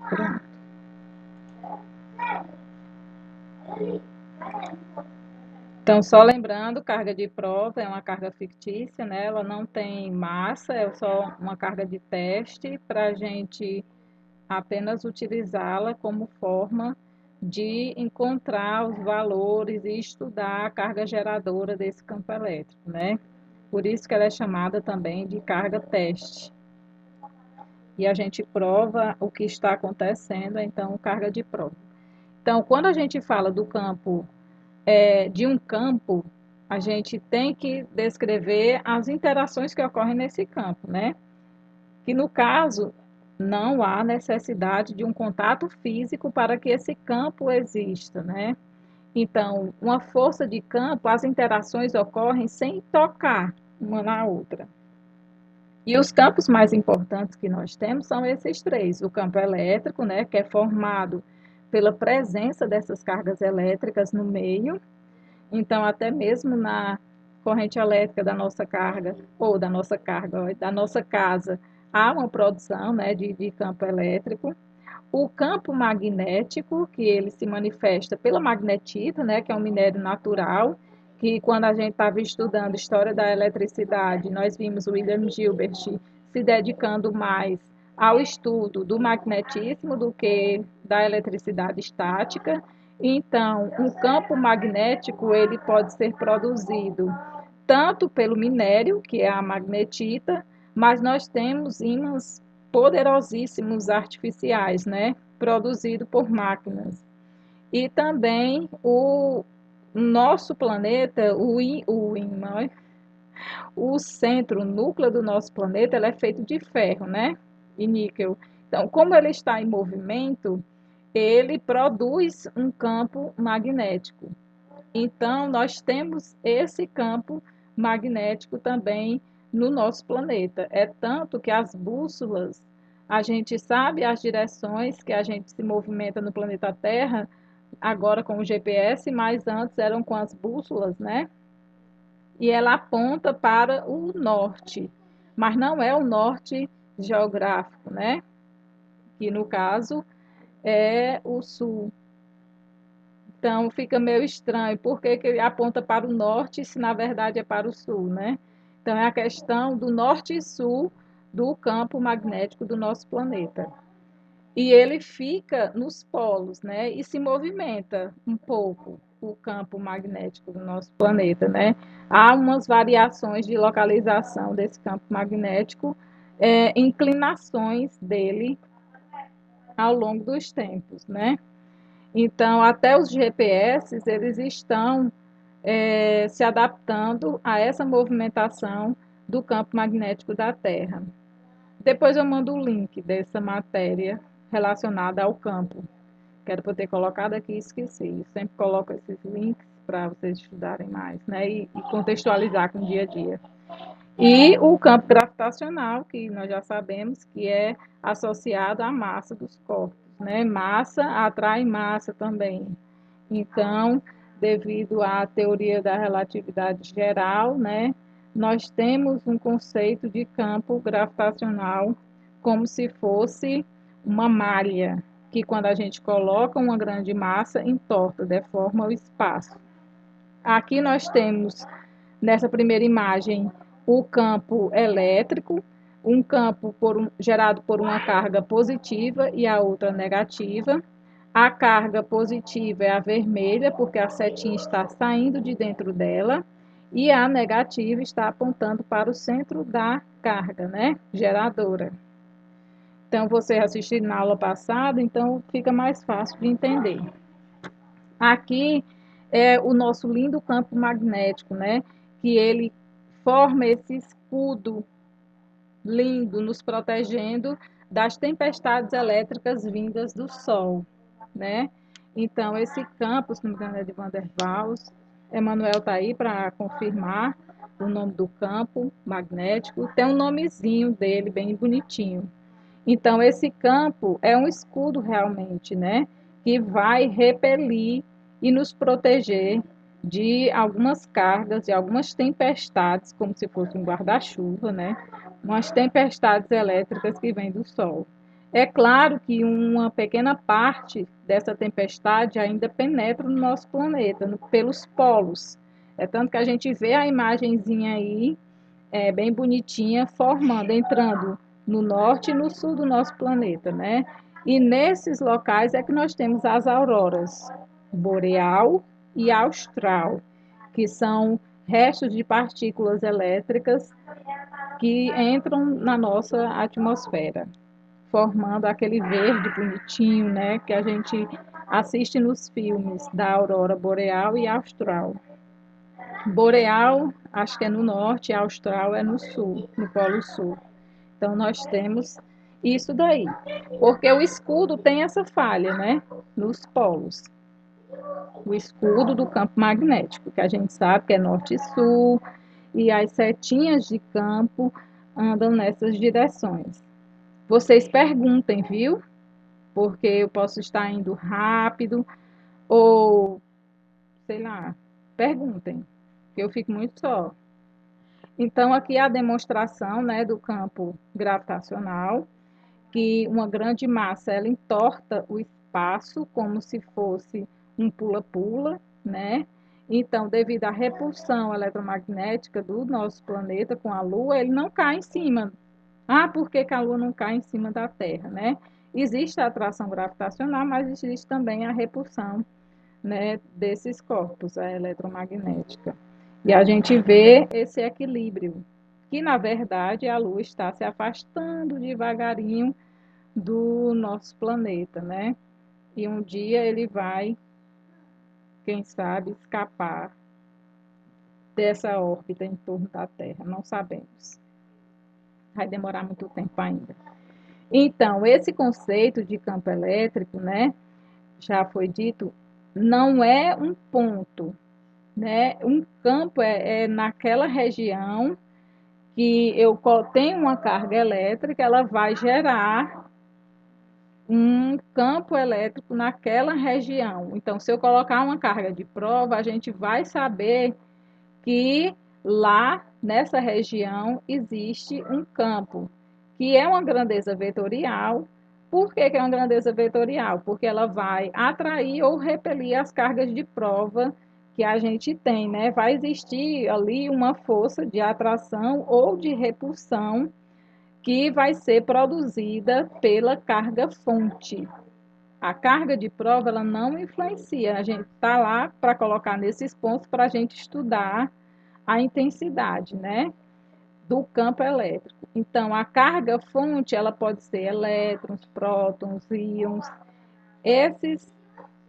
Pronto. Então, só lembrando, carga de prova é uma carga fictícia, né? Ela não tem massa, é só uma carga de teste para a gente apenas utilizá-la como forma de encontrar os valores e estudar a carga geradora desse campo elétrico, né? Por isso que ela é chamada também de carga teste. E a gente prova o que está acontecendo, então, carga de prova. Então, quando a gente fala do campo, de um campo, a gente tem que descrever as interações que ocorrem nesse campo, né? Que no caso, não há necessidade de um contato físico para que esse campo exista, né? Então, uma força de campo, as interações ocorrem sem tocar uma na outra. E os campos mais importantes que nós temos são esses três: o campo elétrico, né, que é formado pela presença dessas cargas elétricas no meio. Então, até mesmo na corrente elétrica da nossa carga, ou da nossa carga, da nossa casa, há uma produção, né, de campo elétrico. O campo magnético, que ele se manifesta pela magnetita, né, que é um minério natural, que quando a gente estava estudando história da eletricidade, nós vimos o William Gilbert se dedicando mais ao estudo do magnetismo do que da eletricidade estática. Então, um campo magnético ele pode ser produzido tanto pelo minério, que é a magnetita, mas nós temos ímãs poderosíssimos artificiais, né? Produzido por máquinas. E também o nosso planeta, o centro, o núcleo do nosso planeta, ele é feito de ferro, né? E níquel. Então, como ele está em movimento, ele produz um campo magnético. Então, nós temos esse campo magnético também no nosso planeta. É tanto que as bússolas, a gente sabe as direções que a gente se movimenta no planeta Terra, agora com o GPS, mas antes eram com as bússolas, né? E ela aponta para o norte, mas não é o norte geográfico, né? Que no caso é o sul. Então fica meio estranho, por que ele aponta para o norte se na verdade é para o sul, né? Então é a questão do norte e sul do campo magnético do nosso planeta. E ele fica nos polos, né? E se movimenta um pouco o campo magnético do nosso planeta, né? Há umas variações de localização desse campo magnético, inclinações dele ao longo dos tempos, né? Então, até os GPS, eles estão se adaptando a essa movimentação do campo magnético da Terra. Depois eu mando o link dessa matéria relacionada ao campo. Quero poder colocado aqui e esqueci. Eu sempre coloco esses links para vocês estudarem mais, né? E contextualizar com o dia a dia. E o campo gravitacional, que nós já sabemos que é associado à massa dos corpos, né? Massa atrai massa também. Então, devido à teoria da relatividade geral, né, nós temos um conceito de campo gravitacional como se fosse uma malha, que quando a gente coloca uma grande massa, entorta, deforma o espaço. Aqui nós temos, nessa primeira imagem, o campo elétrico, um campo gerado por uma carga positiva e a outra negativa. A carga positiva é a vermelha, porque a setinha está saindo de dentro dela, e a negativa está apontando para o centro da carga, né? Geradora. Então, você assistiu na aula passada, então fica mais fácil de entender. Aqui é o nosso lindo campo magnético, né? Que ele forma esse escudo lindo, nos protegendo das tempestades elétricas vindas do Sol, né? Então, esse campo, se não me engano, é de Van der Waals. Emanuel está aí para confirmar o nome do campo magnético. Tem um nomezinho dele, bem bonitinho. Então, esse campo é um escudo realmente, né? Que vai repelir e nos proteger de algumas cargas, de algumas tempestades, como se fosse um guarda-chuva, né? Umas tempestades elétricas que vêm do Sol. É claro que uma pequena parte dessa tempestade ainda penetra no nosso planeta, pelos polos. É tanto que a gente vê a imagenzinha aí, bem bonitinha, formando, entrando no norte e no sul do nosso planeta, né? E nesses locais é que nós temos as auroras boreal e austral, que são restos de partículas elétricas que entram na nossa atmosfera, formando aquele verde bonitinho, né, que a gente assiste nos filmes da aurora boreal e austral. Boreal, acho que é no norte, e austral é no sul, no polo sul. Então nós temos isso daí, porque o escudo tem essa falha, né, nos polos. O escudo do campo magnético, que a gente sabe que é norte e sul, e as setinhas de campo andam nessas direções. Vocês perguntem, viu? Porque eu posso estar indo rápido ou, sei lá, perguntem, que eu fico muito só. Então, aqui é a demonstração, né, do campo gravitacional, que uma grande massa ela entorta o espaço como se fosse um pula-pula, né? Então, devido à repulsão eletromagnética do nosso planeta com a Lua, ele não cai em cima. Ah, por que que a Lua não cai em cima da Terra, né? Existe a atração gravitacional, mas existe também a repulsão, né, desses corpos, a eletromagnética. E a gente vê esse equilíbrio, que na verdade a Lua está se afastando devagarinho do nosso planeta, né? E um dia ele vai, quem sabe, escapar dessa órbita em torno da Terra, não sabemos. Vai demorar muito tempo ainda. Então, esse conceito de campo elétrico, né, já foi dito, não é um ponto, né? Um campo é naquela região que eu tenho uma carga elétrica, ela vai gerar um campo elétrico naquela região. Então, se eu colocar uma carga de prova, a gente vai saber que lá nessa região existe um campo, que é uma grandeza vetorial. Por que que é uma grandeza vetorial? Porque ela vai atrair ou repelir as cargas de prova que a gente tem, né? Vai existir ali uma força de atração ou de repulsão que vai ser produzida pela carga fonte. A carga de prova ela não influencia. A gente está lá para colocar nesses pontos para a gente estudar a intensidade, né, do campo elétrico. Então, a carga fonte ela pode ser elétrons, prótons, íons. Esses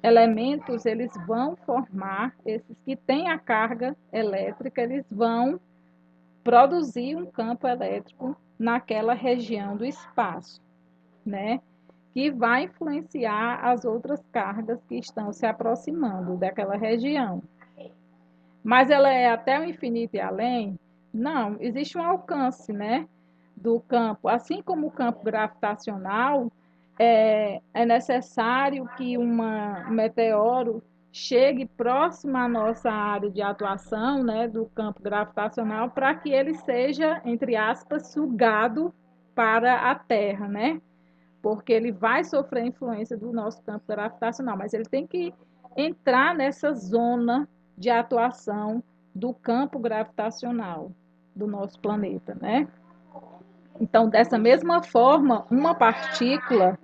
elementos eles vão formar, esses que têm a carga elétrica, eles vão produzir um campo elétrico naquela região do espaço, né? Que vai influenciar as outras cargas que estão se aproximando daquela região. Mas ela é até o infinito e além? Não, existe um alcance, né, do campo. Assim como o campo gravitacional, é necessário que um meteoro chegue próximo à nossa área de atuação, né, do campo gravitacional, para que ele seja, entre aspas, sugado para a Terra, né? Porque ele vai sofrer a influência do nosso campo gravitacional, mas ele tem que entrar nessa zona de atuação do campo gravitacional do nosso planeta, né? Então, dessa mesma forma, uma partícula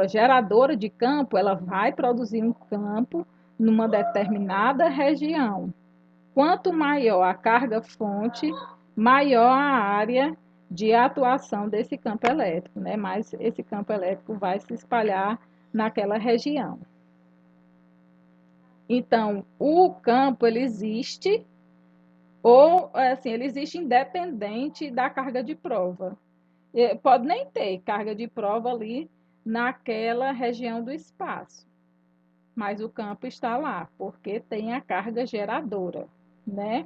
geradora de campo, ela vai produzir um campo numa determinada região. Quanto maior a carga fonte, maior a área de atuação desse campo elétrico, né? Mais esse campo elétrico vai se espalhar naquela região. Então, o campo ele existe ou assim, ele existe independente da carga de prova. Pode nem ter carga de prova ali naquela região do espaço, mas o campo está lá, porque tem a carga geradora, né?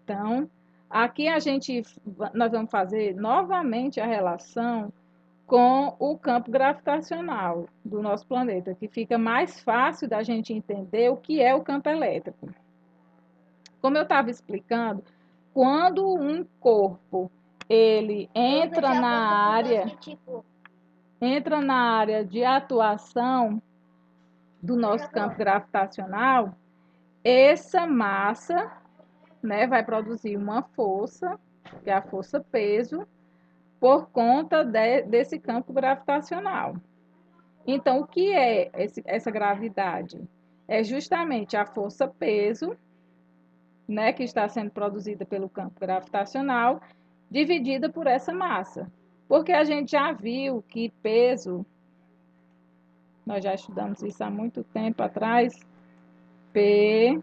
Então, aqui nós vamos fazer novamente a relação com o campo gravitacional do nosso planeta, que fica mais fácil da gente entender o que é o campo elétrico. Como eu estava explicando, quando um corpo ele entra na área de atuação do nosso campo gravitacional, essa massa, né, vai produzir uma força, que é a força-peso, por conta desse campo gravitacional. Então, o que é essa gravidade? É justamente a força-peso, né, que está sendo produzida pelo campo gravitacional, dividida por essa massa. Porque a gente já viu que peso, nós já estudamos isso há muito tempo atrás, P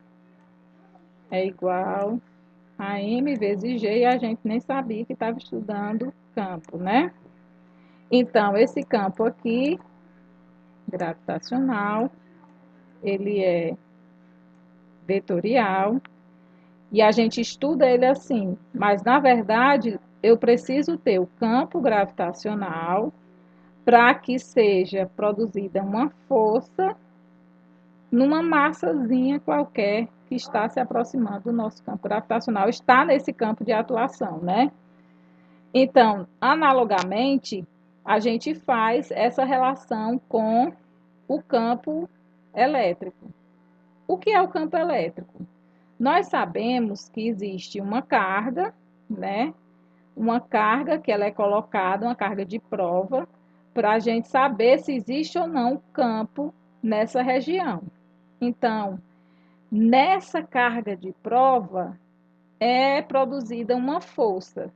é igual a M vezes G, e a gente nem sabia que estava estudando campo, né? Então, esse campo aqui, gravitacional, ele é vetorial, e a gente estuda ele assim, mas na verdade eu preciso ter o campo gravitacional para que seja produzida uma força numa massazinha qualquer que está se aproximando do nosso campo gravitacional, está nesse campo de atuação, né? Então, analogamente, a gente faz essa relação com o campo elétrico. O que é o campo elétrico? Nós sabemos que existe uma carga, né? Uma carga que ela é colocada, uma carga de prova, para a gente saber se existe ou não campo nessa região. Então, nessa carga de prova é produzida uma força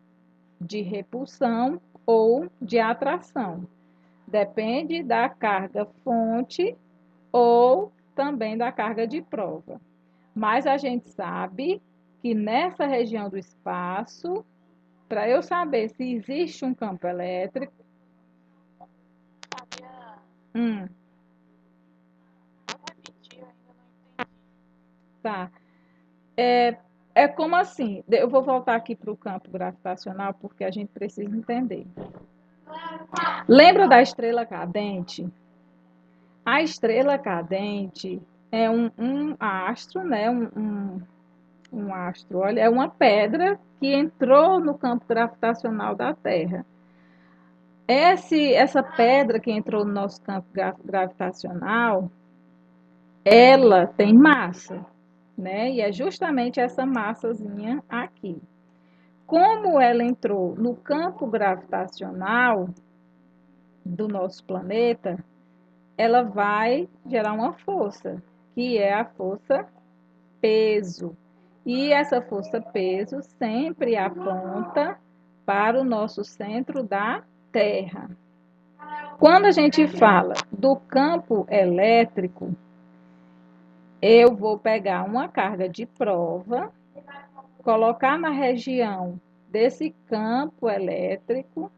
de repulsão ou de atração. Depende da carga fonte ou também da carga de prova. Mas a gente sabe que nessa região do espaço, para eu saber se existe um campo elétrico. Hum, tá. É como assim? Eu vou voltar aqui para o campo gravitacional porque a gente precisa entender. Lembra da estrela cadente? A estrela cadente é um astro, né? Um astro, olha, é uma pedra que entrou no campo gravitacional da Terra. Essa pedra que entrou no nosso campo gravitacional, ela tem massa, né? E é justamente essa massazinha aqui. Como ela entrou no campo gravitacional do nosso planeta, ela vai gerar uma força, que é a força peso. E essa força peso sempre aponta para o nosso centro da Terra. Quando a gente fala do campo elétrico, eu vou pegar uma carga de prova, colocar na região desse campo elétrico.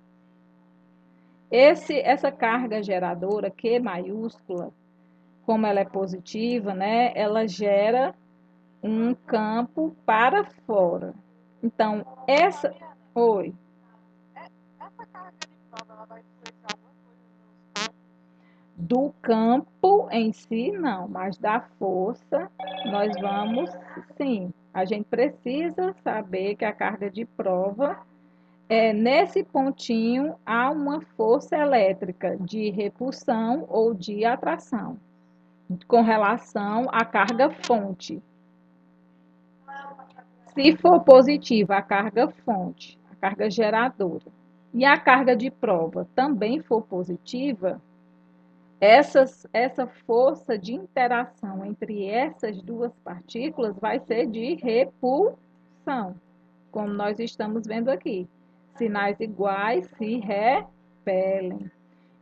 Essa carga geradora, Q maiúscula, como ela é positiva, né, ela gera um campo para fora. Então, essa. Oi. Do campo em si, não, mas da força, nós vamos, sim. A gente precisa saber que a carga de prova nesse pontinho há uma força elétrica de repulsão ou de atração com relação à carga fonte. Se for positiva a carga fonte, a carga geradora, e a carga de prova também for positiva, essa força de interação entre essas duas partículas vai ser de repulsão, como nós estamos vendo aqui. Sinais iguais se repelem.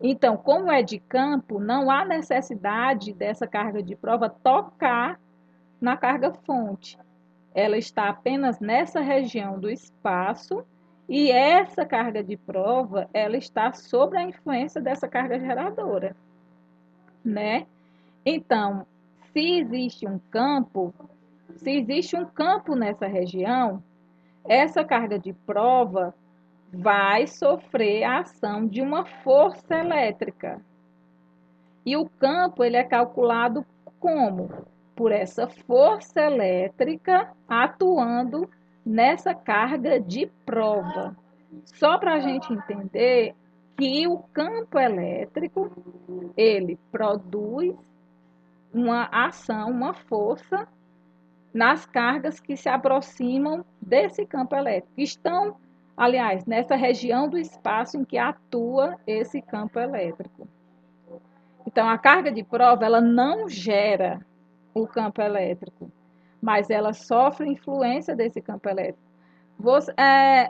Então, como é de campo, não há necessidade dessa carga de prova tocar na carga fonte. Ela está apenas nessa região do espaço e essa carga de prova, ela está sob a influência dessa carga geradora, né? Então, se existe um campo nessa região, essa carga de prova vai sofrer a ação de uma força elétrica. E o campo ele é calculado como? Por essa força elétrica atuando nessa carga de prova. Só para a gente entender que o campo elétrico ele produz uma ação, uma força nas cargas que se aproximam desse campo elétrico. Estão, aliás, nessa região do espaço em que atua esse campo elétrico. Então, a carga de prova, ela não gera o campo elétrico, mas ela sofre influência desse campo elétrico.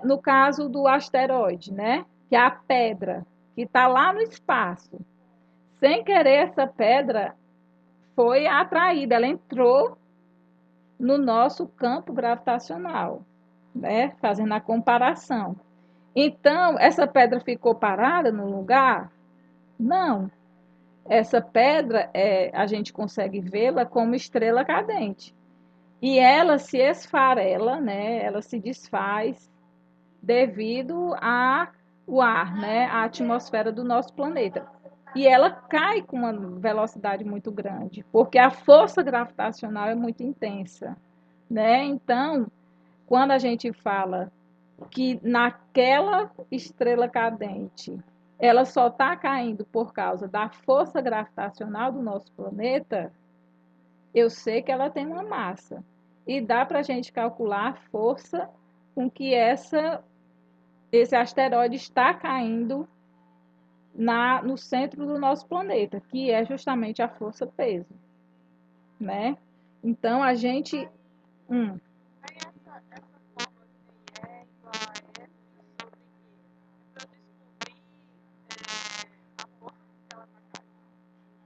No caso do asteroide, né? Que é a pedra que está lá no espaço. Sem querer, essa pedra foi atraída, ela entrou no nosso campo gravitacional, né? Fazendo a comparação. Então, essa pedra ficou parada no lugar? Não. Essa pedra, a gente consegue vê-la como estrela cadente. E ela se esfarela, né? Ela se desfaz devido ao ar, né? A atmosfera do nosso planeta. E ela cai com uma velocidade muito grande, porque a força gravitacional é muito intensa, né? Então, quando a gente fala que naquela estrela cadente ela só está caindo por causa da força gravitacional do nosso planeta, eu sei que ela tem uma massa. E dá para a gente calcular a força com que esse asteroide está caindo no centro do nosso planeta, que é justamente a força-peso, né? Então, a gente... Hum,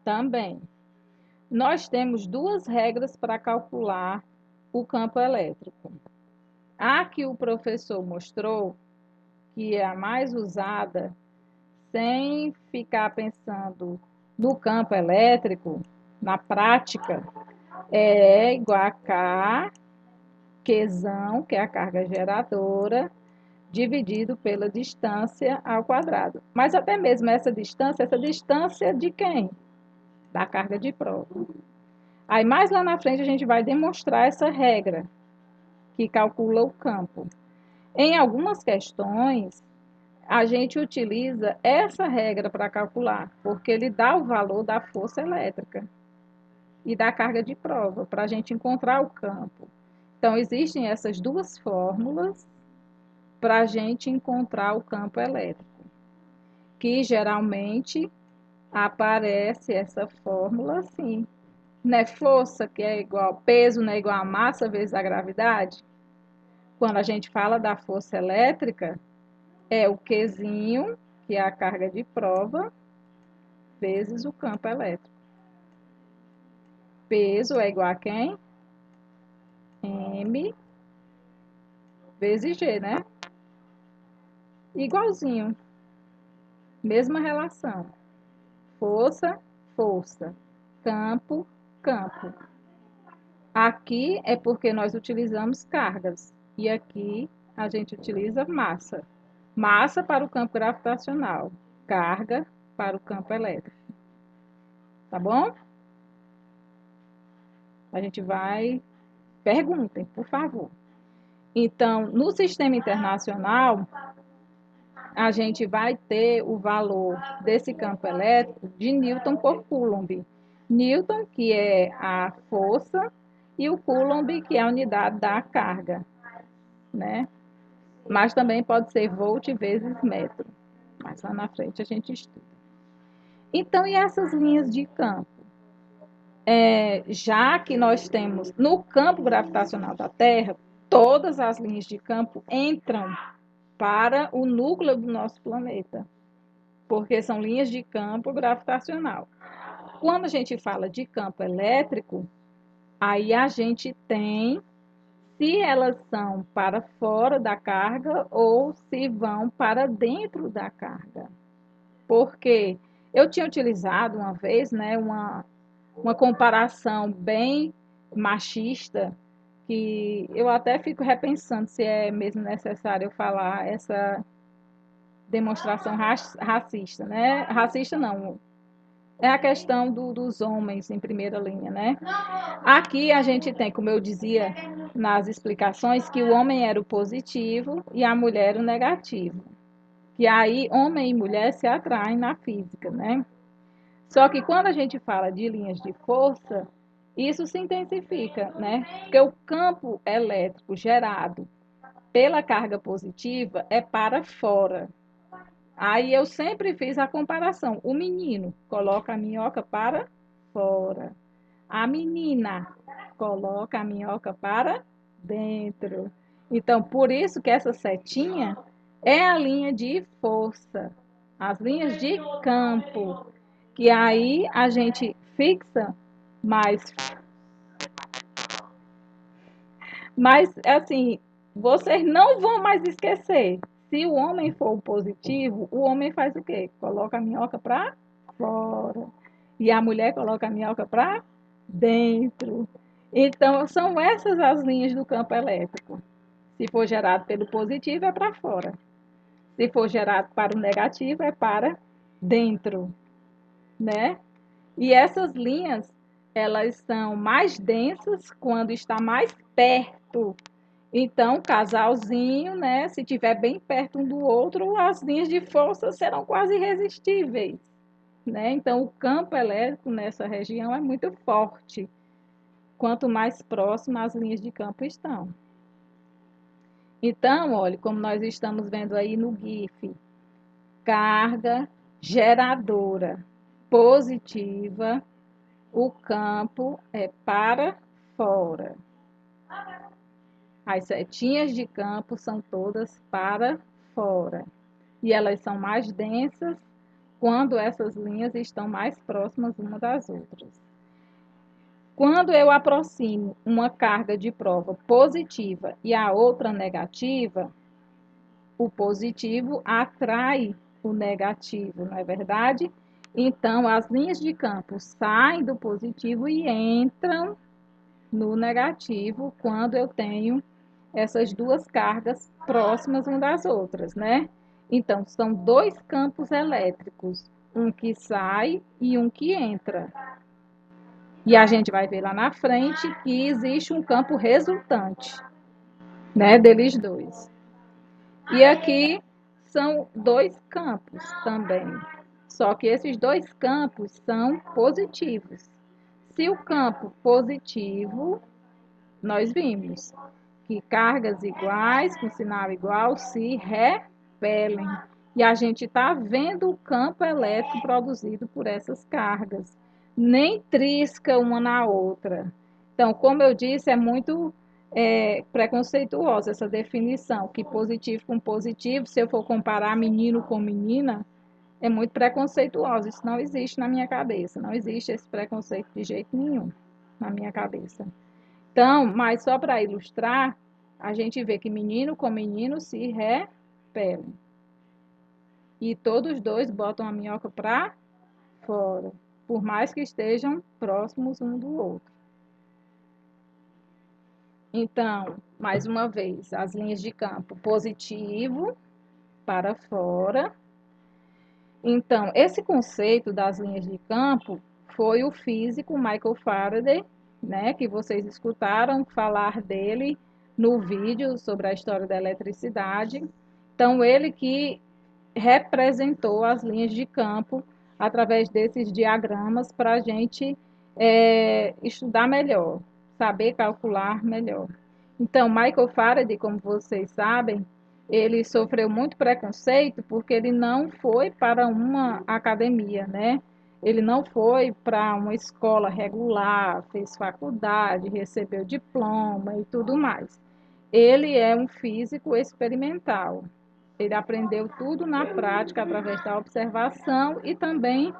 também. Nós temos duas regras para calcular o campo elétrico. A que o professor mostrou, que é a mais usada, sem ficar pensando no campo elétrico, na prática, é igual a K, Qzão, que é a carga geradora, dividido pela distância ao quadrado. Mas até mesmo essa distância de quem? Da carga de prova. Aí mais lá na frente a gente vai demonstrar essa regra que calcula o campo. Em algumas questões, a gente utiliza essa regra para calcular, porque ele dá o valor da força elétrica e da carga de prova, para a gente encontrar o campo. Então, existem essas duas fórmulas para a gente encontrar o campo elétrico, que geralmente aparece essa fórmula assim, né? Força, que é igual, peso, né, igual a massa vezes a gravidade. Quando a gente fala da força elétrica, é o Qzinho, que é a carga de prova, vezes o campo elétrico. Peso é igual a quem? M vezes G, né? Igualzinho. Mesma relação. Força, força. Campo, campo. Aqui é porque nós utilizamos cargas. E aqui a gente utiliza massa. Massa para o campo gravitacional. Carga para o campo elétrico. Tá bom? A gente vai... Perguntem, por favor. Então, no sistema internacional, a gente vai ter o valor desse campo elétrico de Newton por Coulomb. Newton, que é a força, e o Coulomb, que é a unidade da carga, né? Mas também pode ser volt vezes metro. Mas lá na frente a gente estuda. Então, e essas linhas de campo? Já que nós temos no campo gravitacional da Terra, todas as linhas de campo entram para o núcleo do nosso planeta, porque são linhas de campo gravitacional. Quando a gente fala de campo elétrico, aí a gente tem se elas são para fora da carga ou se vão para dentro da carga. Porque eu tinha utilizado uma vez, né, uma comparação bem machista, que eu até fico repensando se é mesmo necessário eu falar demonstração racista, né? Racista não, é a questão dos homens em primeira linha, né? Aqui a gente tem, como eu dizia nas explicações, que o homem era o positivo e a mulher o negativo. Que aí homem e mulher se atraem na física, né? Só que quando a gente fala de linhas de força, isso se intensifica, né? Porque o campo elétrico gerado pela carga positiva é para fora. Aí eu sempre fiz a comparação. O menino coloca a minhoca para fora. A menina coloca a minhoca para dentro. Então, por isso que essa setinha é a linha de força, as linhas de campo, que aí a gente fixa mais. Mas, assim, vocês não vão mais esquecer. Se o homem for o positivo, o homem faz o quê? Coloca a minhoca para fora. E a mulher coloca a minhoca para dentro. Então, são essas as linhas do campo elétrico. Se for gerado pelo positivo, é para fora. Se for gerado para o negativo, é para dentro, né? E essas linhas, elas são mais densas quando está mais perto. Então, casalzinho, né? Se tiver bem perto um do outro, as linhas de força serão quase irresistíveis, né? Então, o campo elétrico nessa região é muito forte. Quanto mais próximo as linhas de campo estão. Então, olha, como nós estamos vendo aí no GIF, carga geradora positiva, o campo é para fora. As setinhas de campo são todas para fora. E elas são mais densas quando essas linhas estão mais próximas uma das outras. Quando eu aproximo uma carga de prova positiva e a outra negativa, o positivo atrai o negativo, não é verdade? Então, as linhas de campo saem do positivo e entram no negativo quando eu tenho essas duas cargas próximas umas das outras, né? Então, são dois campos elétricos, um que sai e um que entra. E a gente vai ver lá na frente que existe um campo resultante, né, deles dois. E aqui são dois campos também. Só que esses dois campos são positivos. Se o campo positivo, nós vimos que cargas iguais, com sinal igual, se repelem. E a gente está vendo o campo elétrico produzido por essas cargas. Nem trisca uma na outra. Então, como eu disse, é muito preconceituosa essa definição, que positivo com positivo, se eu for comparar menino com menina, é muito preconceituosa. Isso não existe na minha cabeça. Não existe esse preconceito de jeito nenhum na minha cabeça. Então, mas só para ilustrar, a gente vê que menino com menino se repelem. E todos dois botam a minhoca para fora, por mais que estejam próximos um do outro. Então, mais uma vez, as linhas de campo positivo para fora. Então, esse conceito das linhas de campo foi o físico Michael Faraday, né, que vocês escutaram falar dele no vídeo sobre a história da eletricidade. Então, ele que representou as linhas de campo através desses diagramas para a gente estudar melhor, saber calcular melhor. Então, Michael Faraday, como vocês sabem, ele sofreu muito preconceito porque ele não foi para uma academia, né? Ele não foi para uma escola regular, fez faculdade, recebeu diploma e tudo mais. Ele é um físico experimental. Ele aprendeu tudo na prática, através da observação e também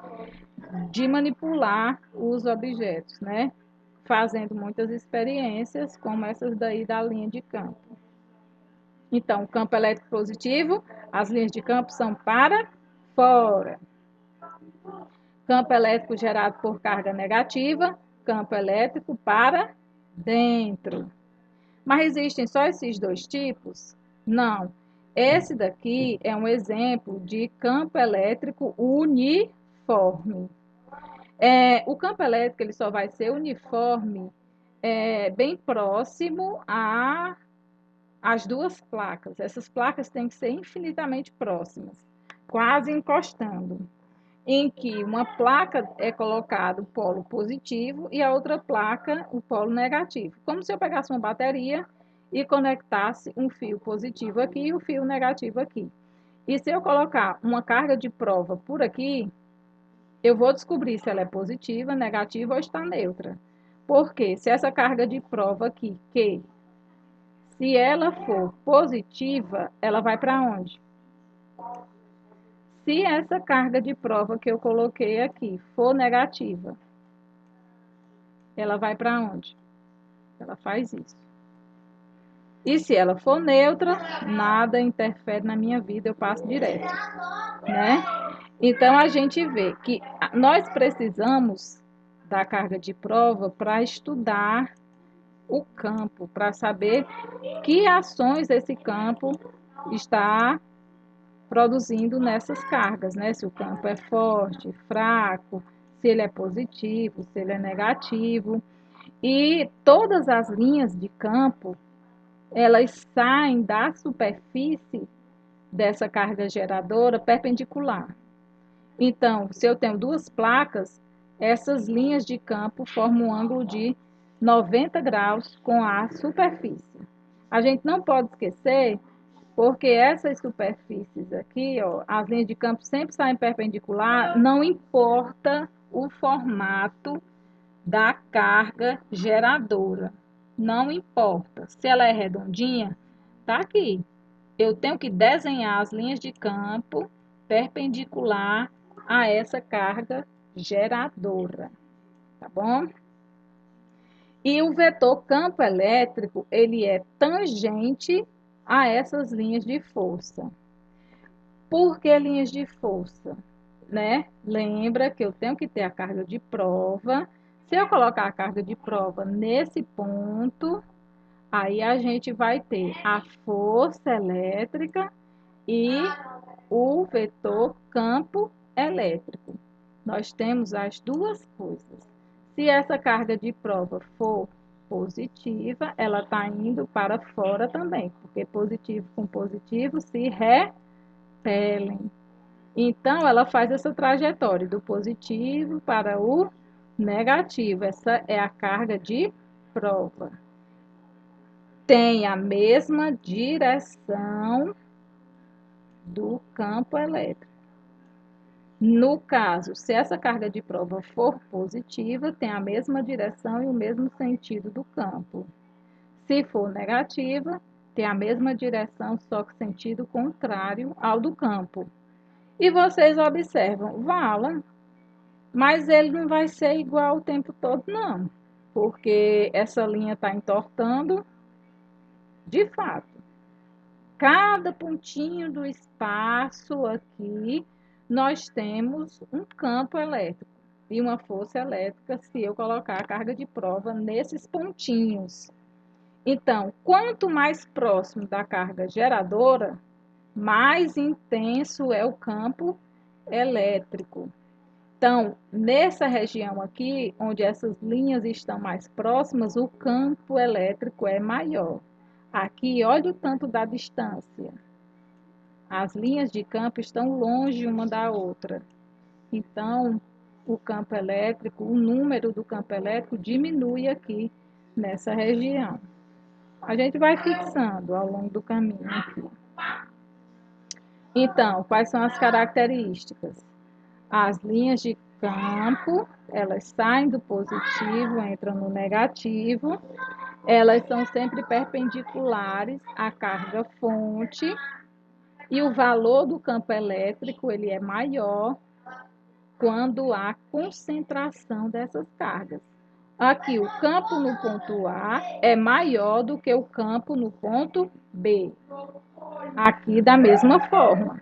de manipular os objetos, né? Fazendo muitas experiências, como essas daí da linha de campo. Então, campo elétrico positivo, as linhas de campo são para fora. Campo elétrico gerado por carga negativa, campo elétrico para dentro. Mas existem só esses dois tipos? Não. Esse daqui é um exemplo de campo elétrico uniforme. O campo elétrico ele só vai ser uniforme bem próximo às duas placas. Essas placas têm que ser infinitamente próximas, quase encostando, em que uma placa é colocado o polo positivo e a outra placa o polo negativo. Como se eu pegasse uma bateria e conectasse um fio positivo aqui e o fio negativo aqui. E se eu colocar uma carga de prova por aqui, eu vou descobrir se ela é positiva, negativa ou está neutra. Porque se essa carga de prova aqui, se ela for positiva, ela vai para onde? Se essa carga de prova que eu coloquei aqui for negativa, ela vai para onde? Ela faz isso. E se ela for neutra, nada interfere na minha vida, eu passo direto, né? Então a gente vê que nós precisamos da carga de prova para estudar o campo, para saber que ações esse campo está produzindo nessas cargas, né? Se o campo é forte, fraco, se ele é positivo, se ele é negativo. E todas as linhas de campo, elas saem da superfície dessa carga geradora perpendicular. Então, se eu tenho duas placas, essas linhas de campo formam um ângulo de 90 graus com a superfície. A gente não pode esquecer, porque essas superfícies aqui, ó, as linhas de campo sempre saem perpendicular, não importa o formato da carga geradora. Não importa. Se ela é redondinha, tá aqui. Eu tenho que desenhar as linhas de campo perpendicular a essa carga geradora, tá bom? E o vetor campo elétrico, ele é tangente a essas linhas de força. Por que linhas de força? Né? Lembra que eu tenho que ter a carga de prova. Se eu colocar a carga de prova nesse ponto, aí a gente vai ter a força elétrica e o vetor campo elétrico. Nós temos as duas coisas. Se essa carga de prova for positiva, ela está indo para fora também, porque positivo com positivo se repelem. Então, ela faz essa trajetória do positivo para o negativo. Essa é a carga de prova. Tem a mesma direção do campo elétrico. No caso, se essa carga de prova for positiva, tem a mesma direção e o mesmo sentido do campo. Se for negativa, tem a mesma direção, só que sentido contrário ao do campo. E vocês observam, Vala, mas ele não vai ser igual o tempo todo, não. Porque essa linha está entortando, de fato. Cada pontinho do espaço aqui, nós temos um campo elétrico e uma força elétrica se eu colocar a carga de prova nesses pontinhos. Então, quanto mais próximo da carga geradora, mais intenso é o campo elétrico. Então, nessa região aqui, onde essas linhas estão mais próximas, o campo elétrico é maior. Aqui, olha o tanto da distância. As linhas de campo estão longe uma da outra. Então, o campo elétrico, o número do campo elétrico diminui aqui nessa região. A gente vai fixando ao longo do caminho aqui. Então, quais são as características? As linhas de campo, elas saem do positivo, entram no negativo. Elas são sempre perpendiculares à carga fonte. E o valor do campo elétrico, ele é maior quando há concentração dessas cargas. Aqui, o campo no ponto A é maior do que o campo no ponto B. Aqui, da mesma forma,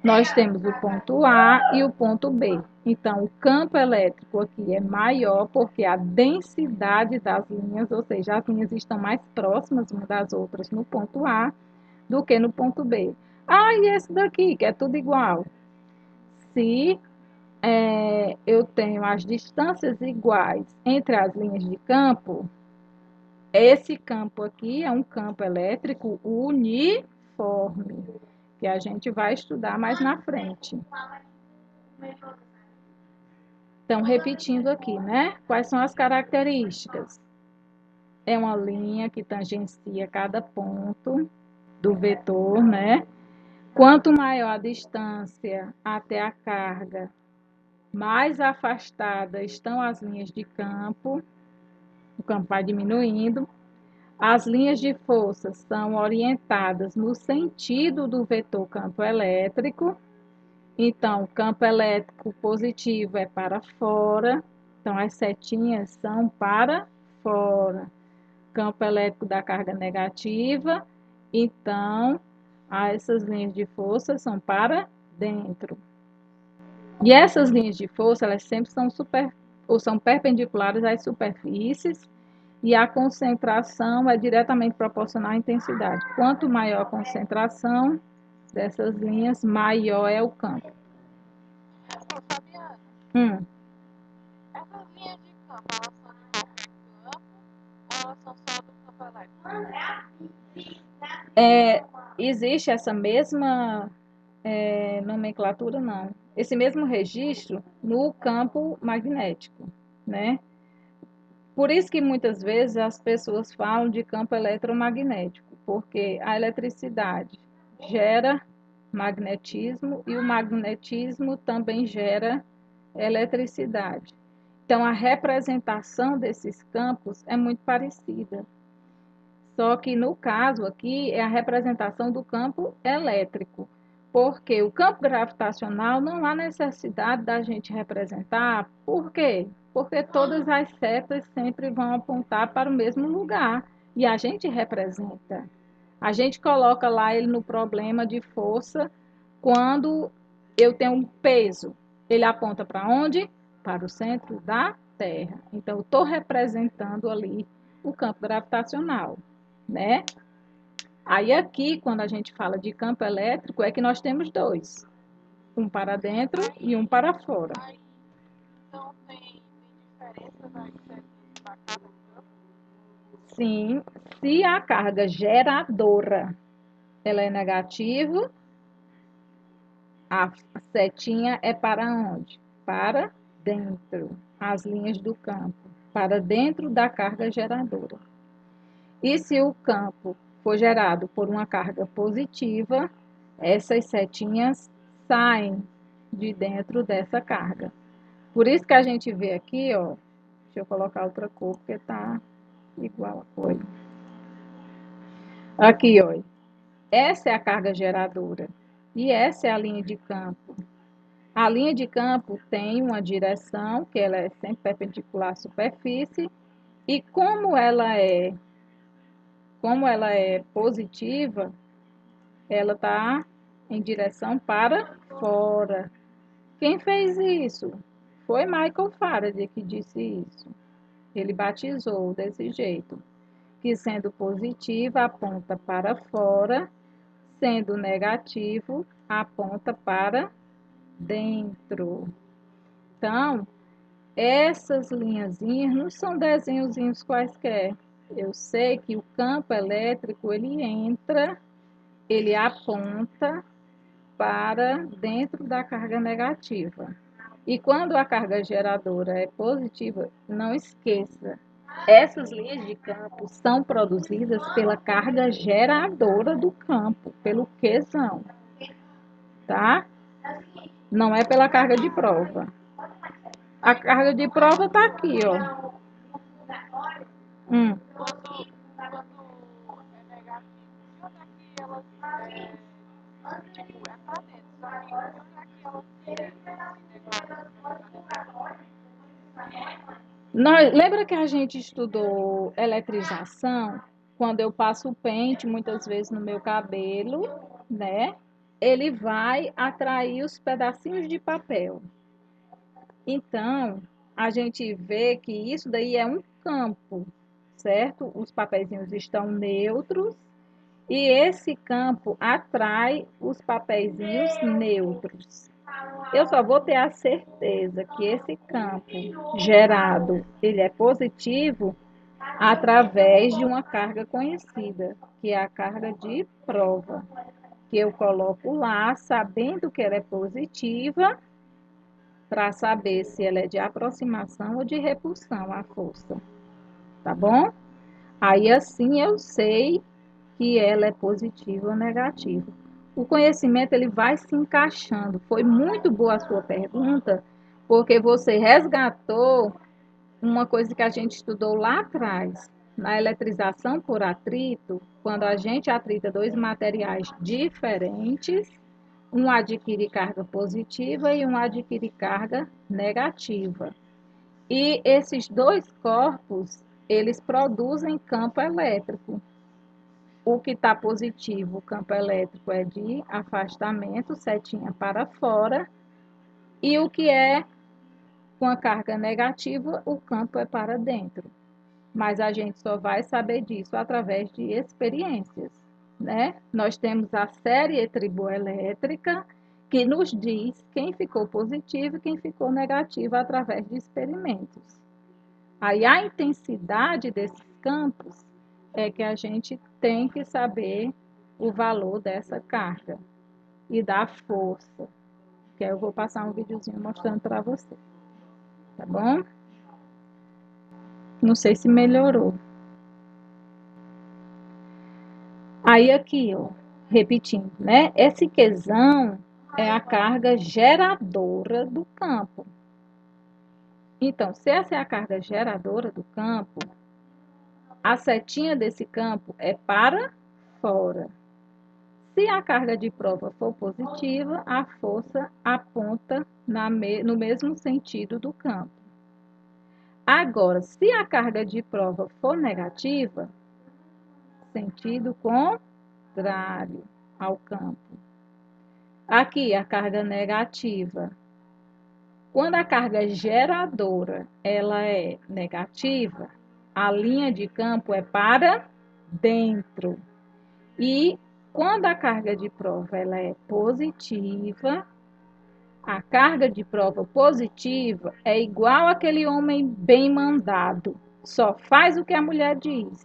nós temos o ponto A e o ponto B. Então, o campo elétrico aqui é maior porque a densidade das linhas, ou seja, as linhas estão mais próximas umas das outras no ponto A do que no ponto B. Ah, e esse daqui, que é tudo igual. Se eu tenho as distâncias iguais entre as linhas de campo, esse campo aqui é um campo elétrico uniforme, que a gente vai estudar mais na frente. Então, repetindo aqui, né? Quais são as características? É uma linha que tangencia cada ponto do vetor, né? Quanto maior a distância até a carga, mais afastadas estão as linhas de campo, o campo vai diminuindo. As linhas de força são orientadas no sentido do vetor campo elétrico. Então, o campo elétrico positivo é para fora, então as setinhas são para fora. Campo elétrico da carga negativa, então essas linhas de força são para dentro. E essas linhas de força, elas sempre são perpendiculares às superfícies e a concentração é diretamente proporcional à intensidade. Quanto maior a concentração dessas linhas, maior é o campo. Fabiana, Hum. essas linhas de campo, elas são de qualquer campo ou elas são só do campo elétrico? Existe essa mesma nomenclatura, não. Esse mesmo registro no campo magnético, né? Por isso que muitas vezes as pessoas falam de campo eletromagnético, porque a eletricidade gera magnetismo e o magnetismo também gera eletricidade. Então, a representação desses campos é muito parecida. Só que no caso aqui é a representação do campo elétrico, porque o campo gravitacional não há necessidade da gente representar. Por quê? Porque todas as setas sempre vão apontar para o mesmo lugar e a gente representa. A gente coloca lá ele no problema de força quando eu tenho um peso. Ele aponta para onde? Para o centro da Terra. Então, eu estou representando ali o campo gravitacional, né? Aí aqui, quando a gente fala de campo elétrico, é que nós temos dois, um para dentro e um para fora. Aí, então tem diferença das setas da cada campo? Sim, se a carga geradora ela é negativa, a setinha é para onde? Para dentro, as linhas do campo, para dentro da carga geradora. E se o campo for gerado por uma carga positiva, essas setinhas saem de dentro dessa carga. Por isso que a gente vê aqui, ó, deixa eu colocar outra cor, porque tá igual a cor. Aqui, ó, essa é a carga geradora e essa é a linha de campo. A linha de campo tem uma direção, que ela é sempre perpendicular à superfície, e como ela é positiva, ela está em direção para fora. Quem fez isso? Foi Michael Faraday que disse isso. Ele batizou desse jeito, que sendo positiva aponta para fora, sendo negativo aponta para dentro. Então, essas linhazinhas não são desenhozinhos quaisquer. Eu sei que o campo elétrico ele entra, ele aponta para dentro da carga negativa. E quando a carga geradora é positiva, não esqueça, essas linhas de campo são produzidas pela carga geradora do campo, pelo Qzão, tá? Não é pela carga de prova. A carga de prova está aqui, ó. Hum. Quando é negativo, de onde é que elas tipo, é pra dentro, só que de onde é que elas se declaram Lembra que a gente estudou eletrização? Quando eu passo o pente, muitas vezes no meu cabelo, né? Ele vai atrair os pedacinhos de papel. Então, a gente vê que isso daí é um campo, certo? Os papeizinhos estão neutros E esse campo atrai os papeizinhos neutros. Eu só vou ter a certeza que esse campo gerado ele é positivo através de uma carga conhecida, que é a carga de prova, que eu coloco lá sabendo que ela é positiva para saber se ela é de aproximação ou de repulsão à força, tá bom? Aí assim eu sei que ela é positiva ou negativa. O conhecimento ele vai se encaixando. Foi muito boa a sua pergunta, porque você resgatou uma coisa que a gente estudou lá atrás, na eletrização por atrito, quando a gente atrita dois materiais diferentes, um adquire carga positiva e um adquire carga negativa. E esses dois corpos, eles produzem campo elétrico. O que está positivo, o campo elétrico é de afastamento, setinha para fora, e o que é com a carga negativa, o campo é para dentro. Mas a gente só vai saber disso através de experiências, né? Nós temos a série triboelétrica, que nos diz quem ficou positivo e quem ficou negativo através de experimentos. Aí a intensidade desses campos é que a gente tem que saber o valor dessa carga e da força, que aí eu vou passar um videozinho mostrando para você, tá bom? Não sei se melhorou. Aí aqui, ó, repetindo, né? Esse quesão é a carga geradora do campo. Então, se essa é a carga geradora do campo, a setinha desse campo é para fora. Se a carga de prova for positiva, a força aponta no mesmo sentido do campo. Agora, se a carga de prova for negativa, sentido contrário ao campo. Aqui, a carga negativa. Quando a carga geradora ela é negativa, a linha de campo é para dentro. E quando a carga de prova ela é positiva, a carga de prova positiva é igual aquele homem bem mandado, só faz o que a mulher diz.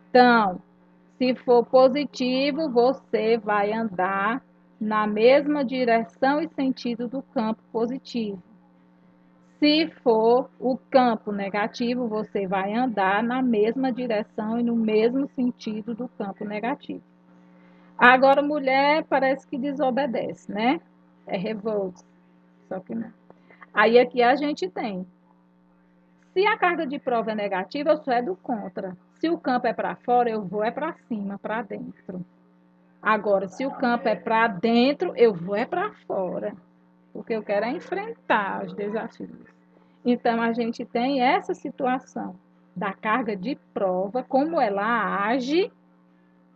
Então, se for positivo, você vai andar na mesma direção e sentido do campo positivo. Se for o campo negativo, você vai andar na mesma direção e no mesmo sentido do campo negativo. Agora, mulher parece que desobedece, né? É revolta, só que não. Aí aqui a gente tem. Se a carga de prova é negativa, eu sou do contra. Se o campo é para fora, eu vou para cima, para dentro. Agora, se o campo é para dentro, eu vou para fora. Porque eu quero enfrentar os desafios. Então, a gente tem essa situação da carga de prova, como ela age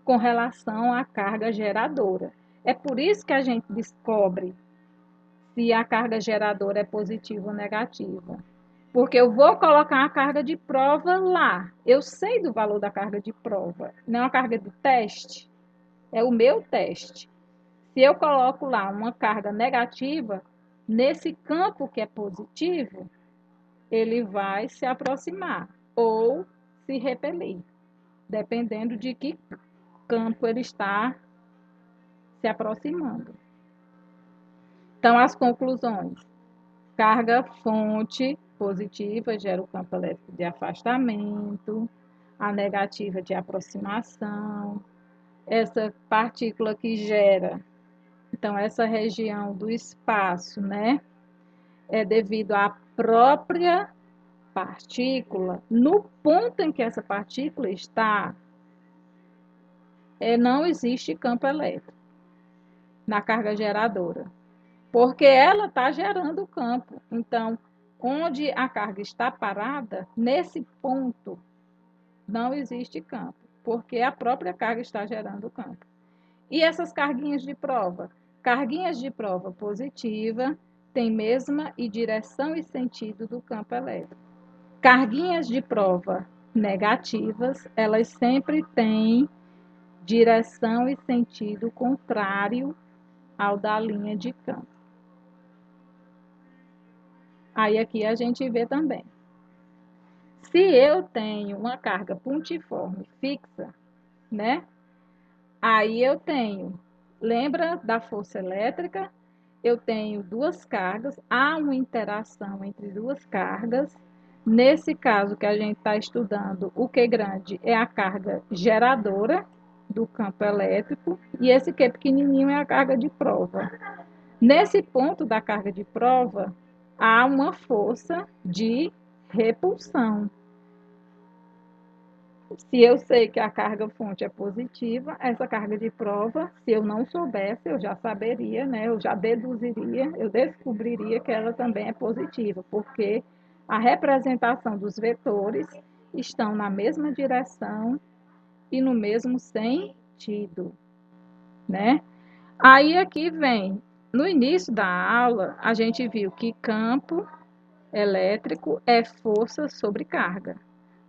com relação à carga geradora. É por isso que a gente descobre se a carga geradora é positiva ou negativa. Porque eu vou colocar a carga de prova lá. Eu sei do valor da carga de prova. Não é uma carga de teste, é o meu teste. Se eu coloco lá uma carga negativa, nesse campo que é positivo, ele vai se aproximar ou se repelir, dependendo de que campo ele está se aproximando. Então, as conclusões. Carga fonte positiva gera o campo elétrico de afastamento, a negativa de aproximação. Essa partícula que gera, então, essa região do espaço, né, é devido à própria partícula, no ponto em que essa partícula está, não existe campo elétrico na carga geradora, porque ela está gerando o campo. Então, onde a carga está parada, nesse ponto, não existe campo, porque a própria carga está gerando o campo. E essas carguinhas de prova? Carguinhas de prova positiva têm mesma e direção e sentido do campo elétrico. Carguinhas de prova negativas, elas sempre têm direção e sentido contrário ao da linha de campo. Aí aqui a gente vê também. Se eu tenho uma carga pontiforme fixa, né? Aí eu tenho, lembra da força elétrica? Eu tenho duas cargas, há uma interação entre duas cargas. Nesse caso que a gente está estudando, o Q grande é a carga geradora do campo elétrico e esse Q pequenininho é a carga de prova. Nesse ponto da carga de prova, há uma força de repulsão. Se eu sei que a carga fonte é positiva, essa carga de prova, se eu não soubesse, eu já saberia, né? Eu já deduziria, eu descobriria que ela também é positiva, porque a representação dos vetores estão na mesma direção e no mesmo sentido, né? Aí aqui vem, no início da aula, a gente viu que campo elétrico é força sobre carga.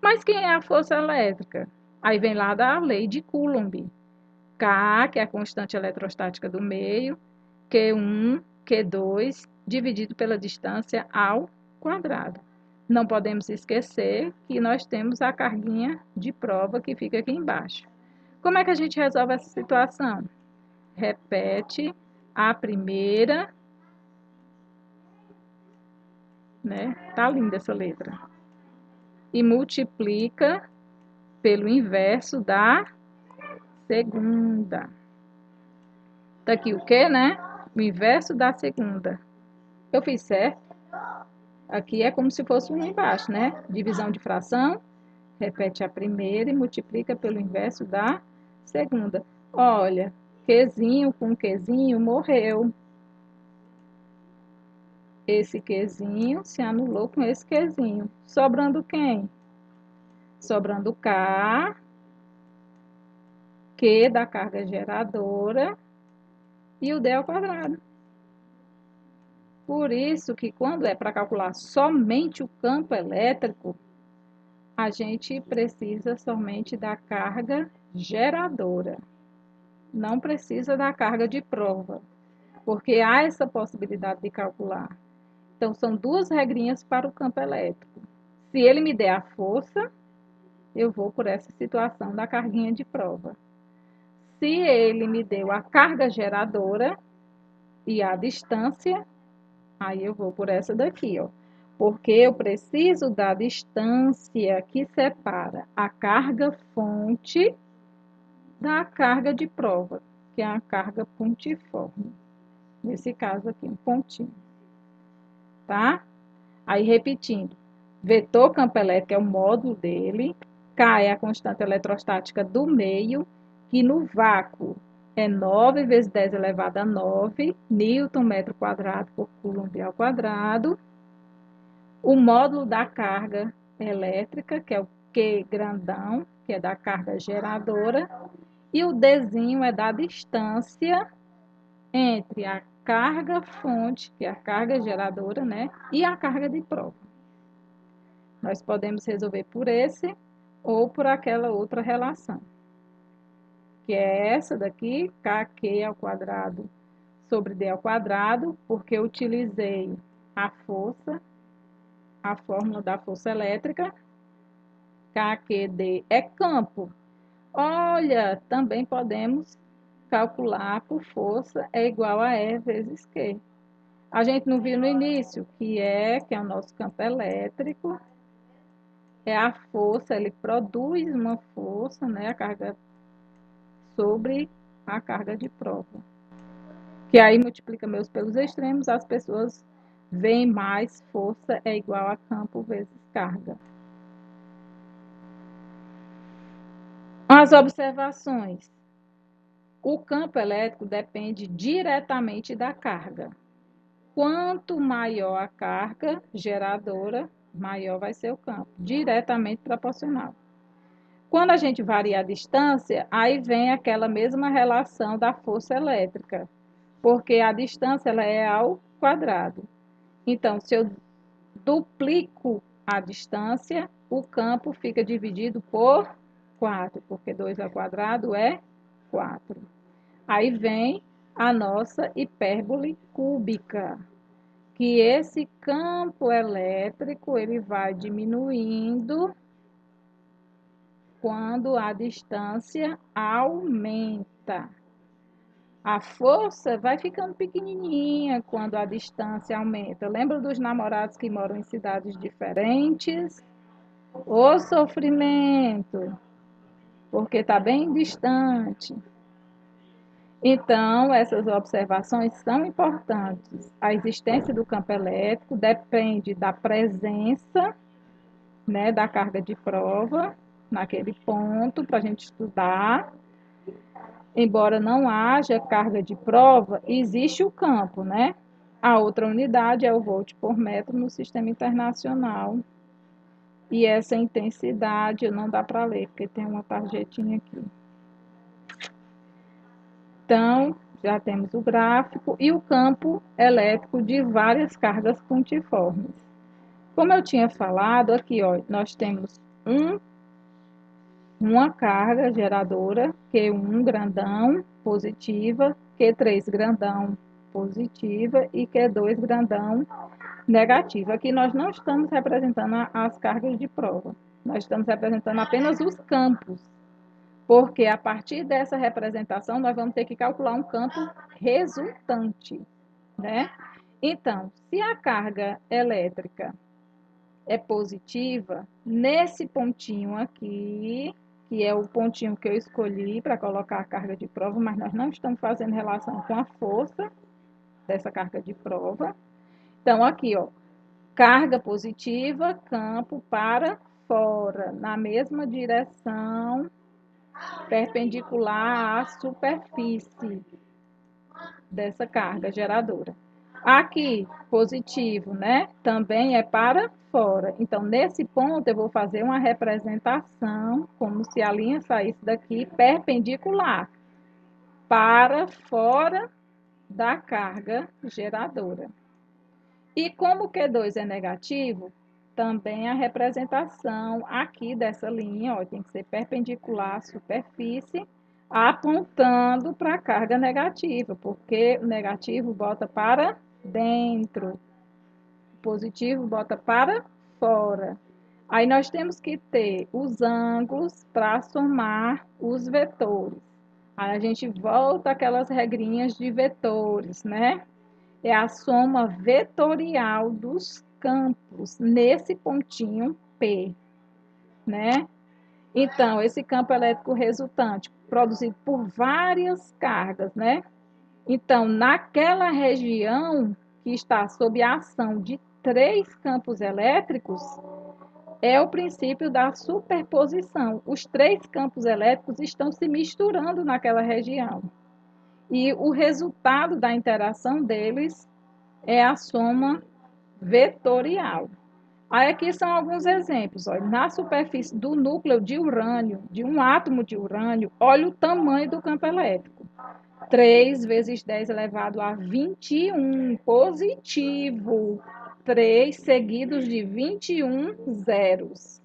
Mas quem é a força elétrica? Aí vem lá da lei de Coulomb. K, que é a constante eletrostática do meio, Q1, Q2, dividido pela distância ao quadrado. Não podemos esquecer que nós temos a carguinha de prova que fica aqui embaixo. Como é que a gente resolve essa situação? Repete a primeira, né? Tá linda essa letra. E multiplica pelo inverso da segunda. Tá aqui o quê, né? O inverso da segunda. Eu fiz certo? Aqui é como se fosse um embaixo, né? Divisão de fração. Repete a primeira e multiplica pelo inverso da segunda. Olha, Qzinho com Qzinho morreu. Esse Qzinho se anulou com esse Qzinho. Sobrando quem? Sobrando K, Q da carga geradora e o D ao quadrado. Por isso que quando é para calcular somente o campo elétrico, a gente precisa somente da carga geradora. Não precisa da carga de prova, porque há essa possibilidade de calcular. Então, são duas regrinhas para o campo elétrico. Se ele me der a força, eu vou por essa situação da carguinha de prova. Se ele me deu a carga geradora e a distância, aí eu vou por essa daqui, ó. Porque eu preciso da distância que separa a carga fonte da carga de prova, que é a carga pontiforme. Nesse caso aqui, um pontinho. Tá? Aí, repetindo. Vetor campo elétrico é o módulo dele. K é a constante eletrostática do meio, que no vácuo é 9 vezes 10 elevado a 9 Newton metro quadrado por Coulomb ao quadrado. O módulo da carga elétrica, que é o Q grandão, que é da carga geradora, e o Dzinho é da distância entre a carga fonte, que é a carga geradora, né, e a carga de prova. Nós podemos resolver por esse ou por aquela outra relação, que é essa daqui, KQ ao quadrado sobre D ao quadrado, porque eu utilizei a força, a fórmula da força elétrica. KQD é campo. Olha, também podemos calcular por força é igual a E vezes Q. A gente não viu no início que é o nosso campo elétrico, é a força, ele produz uma força, né, a carga sobre a carga de prova. Que aí multiplica meus pelos extremos, as pessoas veem mais força é igual a campo vezes carga. As observações. O campo elétrico depende diretamente da carga. Quanto maior a carga geradora, maior vai ser o campo, diretamente proporcional. Quando a gente varia a distância, aí vem aquela mesma relação da força elétrica, porque a distância ela é ao quadrado. Então, se eu duplico a distância, o campo fica dividido por 4, porque 2 ao quadrado é 4. Aí vem a nossa hipérbole cúbica, que esse campo elétrico ele vai diminuindo quando a distância aumenta. A força vai ficando pequenininha quando a distância aumenta. Lembra dos namorados que moram em cidades diferentes? O sofrimento, porque está bem distante. Então, essas observações são importantes. A existência do campo elétrico depende da presença, né, da carga de prova naquele ponto para a gente estudar. Embora não haja carga de prova, existe o campo, né? A outra unidade é o volt por metro no sistema internacional. E essa intensidade não dá para ler, porque tem uma tarjetinha aqui. Então, já temos o gráfico e o campo elétrico de várias cargas pontiformes. Como eu tinha falado, aqui ó, nós temos uma carga geradora, Q1 grandão, positiva, Q3 grandão, positiva, e Q2 grandão, negativa. Aqui nós não estamos representando as cargas de prova, nós estamos representando apenas os campos, porque a partir dessa representação nós vamos ter que calcular um campo resultante, né? Então, se a carga elétrica é positiva, nesse pontinho aqui, que é o pontinho que eu escolhi para colocar a carga de prova, mas nós não estamos fazendo relação com a força dessa carga de prova. Então, aqui, ó, carga positiva, campo para fora, na mesma direção, perpendicular à superfície dessa carga geradora. Aqui, positivo, né? Também é para fora. Então, nesse ponto, eu vou fazer uma representação, como se a linha saísse daqui, perpendicular, para fora da carga geradora. E como Q2 é negativo, também a representação aqui dessa linha, ó, tem que ser perpendicular à superfície, apontando para a carga negativa, porque o negativo bota para dentro, o positivo bota para fora. Aí nós temos que ter os ângulos para somar os vetores. Aí a gente volta aquelas regrinhas de vetores, né? É a soma vetorial dos campos nesse pontinho P, né? Então, esse campo elétrico resultante, produzido por várias cargas, né? Então, naquela região que está sob a ação de 3 campos elétricos, é o princípio da superposição. Os 3 campos elétricos estão se misturando naquela região. E o resultado da interação deles é a soma vetorial. Aí aqui são alguns exemplos. Olha, na superfície do núcleo de urânio, de um átomo de urânio, olha o tamanho do campo elétrico. 3 vezes 10 elevado a 21, positivo. 3 seguidos de 21 zeros.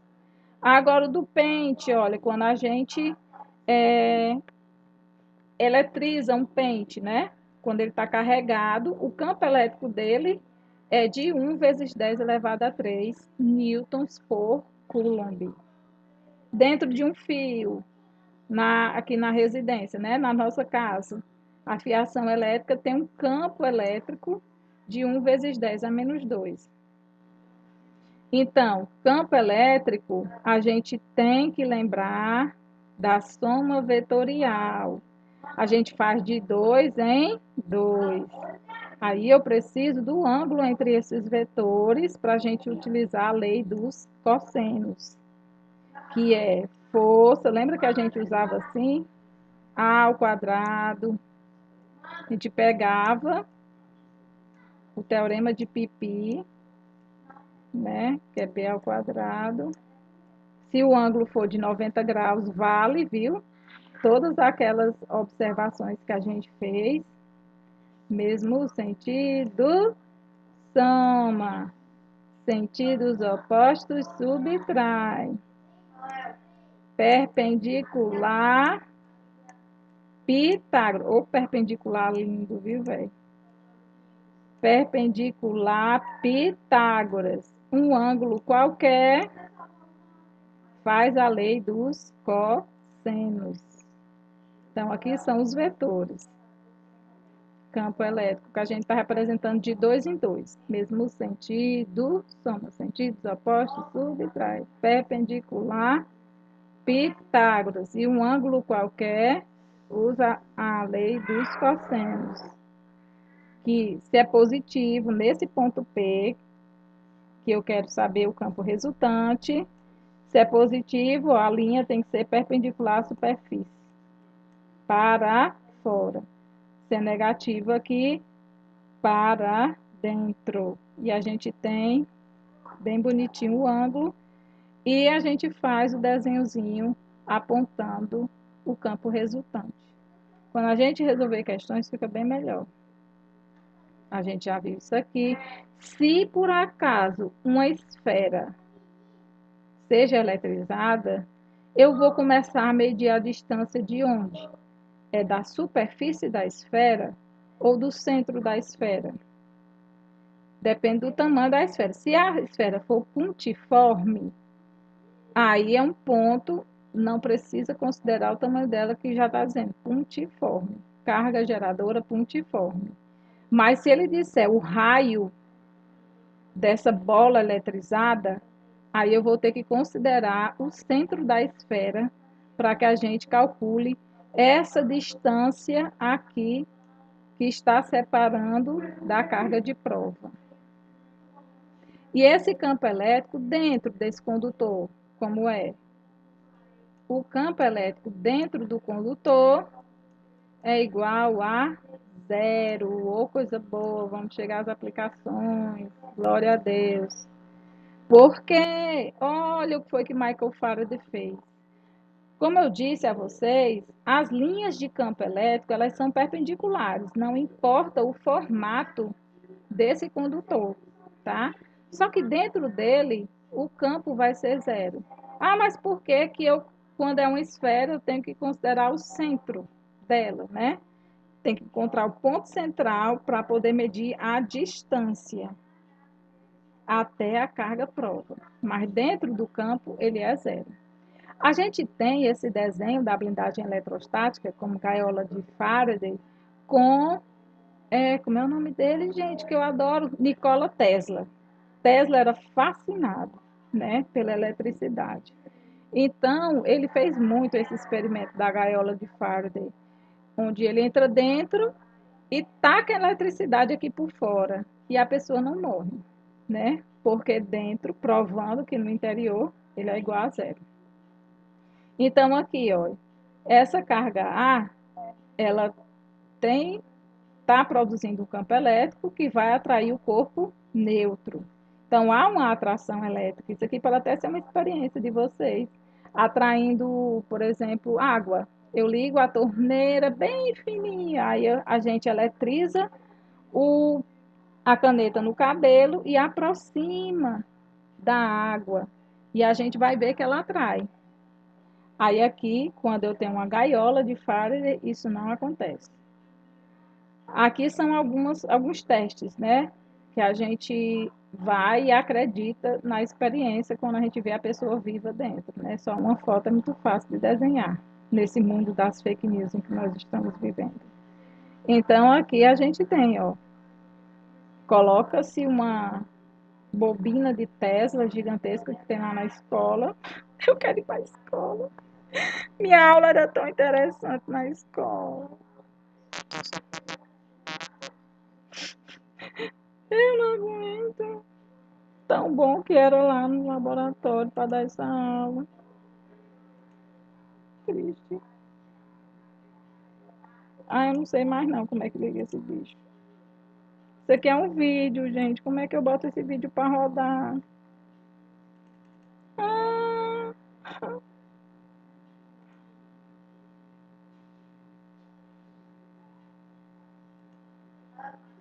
Agora, o do pente, olha, quando a gente eletriza um pente, né? Quando ele está carregado, o campo elétrico dele é de 1 vezes 10 elevado a 3 newtons por coulomb. Dentro de um fio, aqui na residência, né? Na nossa casa, a fiação elétrica tem um campo elétrico de 1 vezes 10 a menos 2. Então, campo elétrico, a gente tem que lembrar da soma vetorial. A gente faz de 2 em 2. Aí eu preciso do ângulo entre esses vetores para a gente utilizar a lei dos cossenos, que é força, lembra que a gente usava assim? A ao quadrado. A gente pegava o teorema de Pipi, né, que é B ao quadrado. Se o ângulo for de 90 graus, vale, viu? Todas aquelas observações que a gente fez. Mesmo sentido, soma. Sentidos opostos, subtrai. Perpendicular, Pitágoras, ou perpendicular lindo, viu, velho? Perpendicular Pitágoras. Um ângulo qualquer faz a lei dos cossenos. Então, aqui são os vetores. Campo elétrico, que a gente está representando de dois em dois. Mesmo sentido, soma sentidos opostos, subtrai. Perpendicular Pitágoras. E um ângulo qualquer usa a lei dos cossenos. Que se é positivo nesse ponto P, que eu quero saber o campo resultante, se é positivo, a linha tem que ser perpendicular à superfície, para fora. Se é negativo aqui, para dentro. E a gente tem bem bonitinho o ângulo e a gente faz o desenhozinho apontando o campo resultante. Quando a gente resolver questões, fica bem melhor. A gente já viu isso aqui. Se por acaso uma esfera seja eletrizada, eu vou começar a medir a distância de onde? É da superfície da esfera ou do centro da esfera? Depende do tamanho da esfera. Se a esfera for pontiforme, aí é um ponto, não precisa considerar o tamanho dela, que já está dizendo pontiforme, carga geradora pontiforme. Mas se ele disser o raio dessa bola eletrizada, aí eu vou ter que considerar o centro da esfera para que a gente calcule essa distância aqui que está separando da carga de prova. E esse campo elétrico dentro desse condutor, como é? O campo elétrico dentro do condutor é igual a zero, ou coisa boa, vamos chegar às aplicações, glória a Deus. Porque, olha o que foi que Michael Faraday fez. Como eu disse a vocês, as linhas de campo elétrico, elas são perpendiculares, não importa o formato desse condutor, tá? Só que dentro dele, o campo vai ser zero. Ah, mas por que que eu, quando é uma esfera, eu tenho que considerar o centro dela, né? Tem que encontrar o ponto central para poder medir a distância até a carga prova. Mas dentro do campo, ele é zero. A gente tem esse desenho da blindagem eletrostática, como gaiola de Faraday, com, como é o nome dele, gente, que eu adoro? Nikola Tesla. Tesla era fascinado, né, pela eletricidade. Então, ele fez muito esse experimento da gaiola de Faraday, onde ele entra dentro e taca a eletricidade aqui por fora, e a pessoa não morre, né? Porque dentro, provando que no interior, ele é igual a zero. Então, aqui, ó, essa carga A, ela está produzindo um campo elétrico que vai atrair o corpo neutro. Então, há uma atração elétrica. Isso aqui pode até ser uma experiência de vocês. Atraindo, por exemplo, água. Eu ligo a torneira bem fininha, aí a gente eletriza a caneta no cabelo e aproxima da água. E a gente vai ver que ela atrai. Aí aqui, quando eu tenho uma gaiola de Faraday, isso não acontece. Aqui são alguns testes, né? Que a gente vai e acredita na experiência quando a gente vê a pessoa viva dentro, né? Só uma foto é muito fácil de desenhar nesse mundo das fake news em que nós estamos vivendo. Então, aqui a gente tem, ó, coloca-se uma bobina de Tesla gigantesca que tem lá na escola. Eu quero ir para a escola. Minha aula era tão interessante na escola. Eu não aguento. Tão bom que era lá no laboratório para dar essa aula. Triste. Ah, eu não sei mais não como é que liga esse bicho. Isso aqui é um vídeo, gente. Como é que eu boto esse vídeo para rodar? Ah,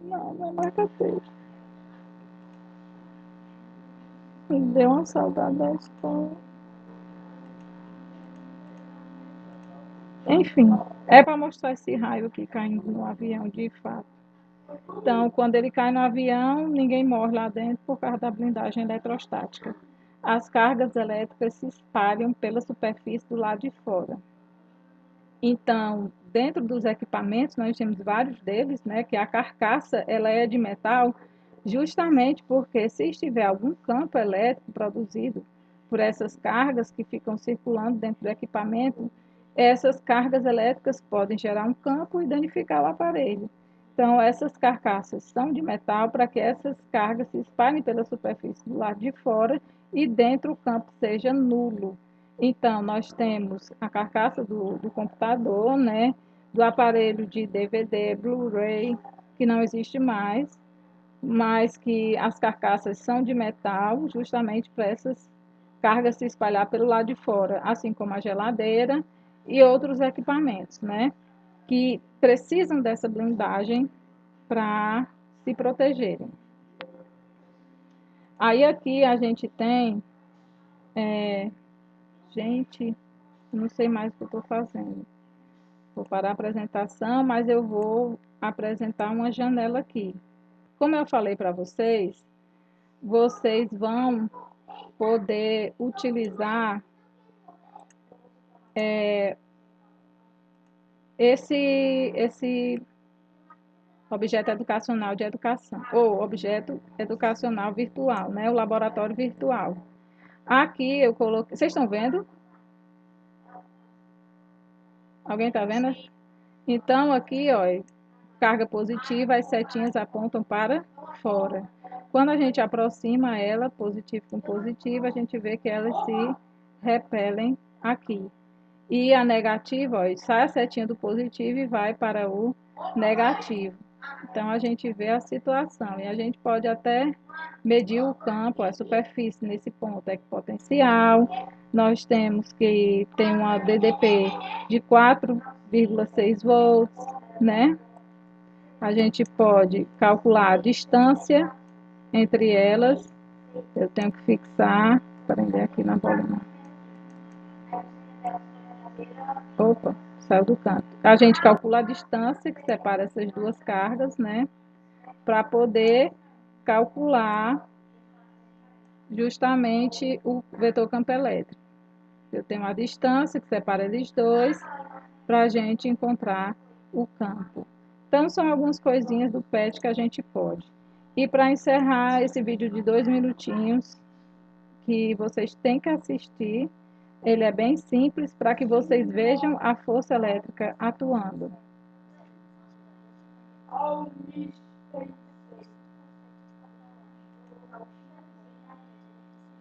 não é marca-texto. Me deu uma saudade da escola. Enfim. É para mostrar esse raio aqui caindo no avião, de fato. Então, quando ele cai no avião, ninguém morre lá dentro por causa da blindagem eletrostática. As cargas elétricas se espalham pela superfície do lado de fora. Então, dentro dos equipamentos, nós temos vários deles, né, que a carcaça ela é de metal, justamente porque se estiver algum campo elétrico produzido por essas cargas que ficam circulando dentro do equipamento, essas cargas elétricas podem gerar um campo e danificar o aparelho. Então, essas carcaças são de metal para que essas cargas se espalhem pela superfície do lado de fora e dentro o campo seja nulo. Então, nós temos a carcaça do computador, né? Do aparelho de DVD, Blu-ray, que não existe mais, mas que as carcaças são de metal, justamente para essas cargas se espalhar pelo lado de fora, assim como a geladeira e outros equipamentos, né? Que precisam dessa blindagem para se protegerem. Aí aqui a gente tem, gente, não sei mais o que eu estou fazendo. Vou parar a apresentação, mas eu vou apresentar uma janela aqui. Como eu falei para vocês, vocês vão poder utilizar esse objeto educacional de educação, ou objeto educacional virtual, né? O laboratório virtual. Aqui eu coloquei. Vocês estão vendo? Alguém está vendo? Então, aqui, ó, carga positiva, as setinhas apontam para fora. Quando a gente aproxima ela, positivo com positivo, a gente vê que elas se repelem aqui. E a negativa, ó, sai a setinha do positivo e vai para o negativo. Então, a gente vê a situação e a gente pode até medir o campo, a superfície nesse ponto equipotencial. Nós temos que ter uma DDP de 4,6 volts, né? A gente pode calcular a distância entre elas. Eu tenho que fixar, prender aqui na bolinha. Opa, saiu do canto. A gente calcula a distância que separa essas duas cargas, né? Para poder calcular justamente o vetor campo elétrico. Eu tenho a distância que separa eles dois para a gente encontrar o campo. Então, são algumas coisinhas do PET que a gente pode. E para encerrar esse vídeo de 2 minutinhos, que vocês têm que assistir, ele é bem simples para que vocês vejam a força elétrica atuando.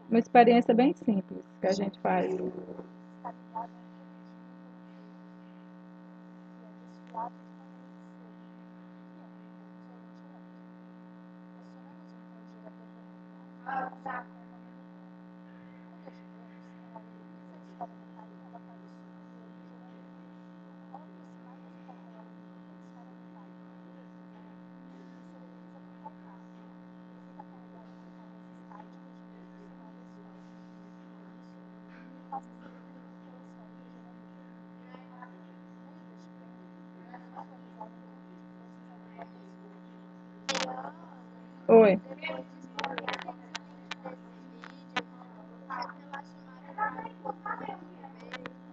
Uma experiência bem simples que a gente faz. Oi.